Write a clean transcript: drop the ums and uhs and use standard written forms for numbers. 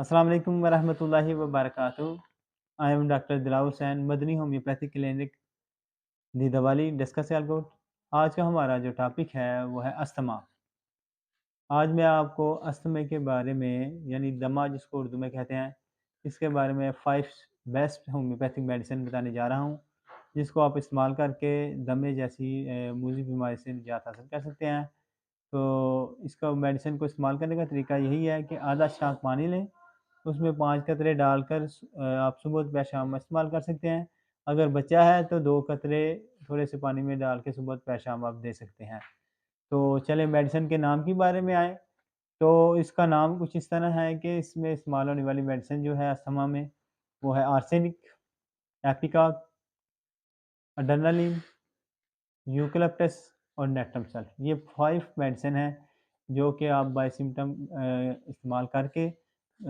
अस्सलाम वालेकुम वरहमतुल्लाहि वबरकातुहू। I am doctor Dilawar Hussain, Madni homeopathic clinic, Didawali, Daska Sialkot. आज का हमारा जो टॉपिक है वो है अस्थमा। आज मैं आपको अस्थमा के बारे में यानी दमा जिसको उर्दू में कहते हैं, इसके बारे में 5 बेस्ट होम्योपैथिक मेडिसिन बताने जा रहा हूँ, जिसको आप इस्तेमाल करके दमे जैसी मूज़ी बीमारी से निजात हासिल कर सकते हैं। तो इसका मेडिसिन को इस्तेमाल करने का तरीका यही है कि आधा छाँक पानी लें, उसमें 5 कतरे डालकर आप सुबह दोपहर शाम में इस्तेमाल कर सकते हैं। अगर बच्चा है तो 2 कतरे थोड़े से पानी में डाल के सुबह दोपहर शाम आप दे सकते हैं। तो चलें मेडिसिन के नाम के बारे में आएँ, तो इसका नाम कुछ इस तरह है कि इसमें इस्तेमाल होने वाली मेडिसिन जो है अस्थमा में, वो है आर्सेनिक, एपिकॉक, अड्रेनालिन, यूकलिप्टस और नेटमसल। ये 5 मेडिसिन हैं जो कि आप बाय सिम्पटम इस्तेमाल करके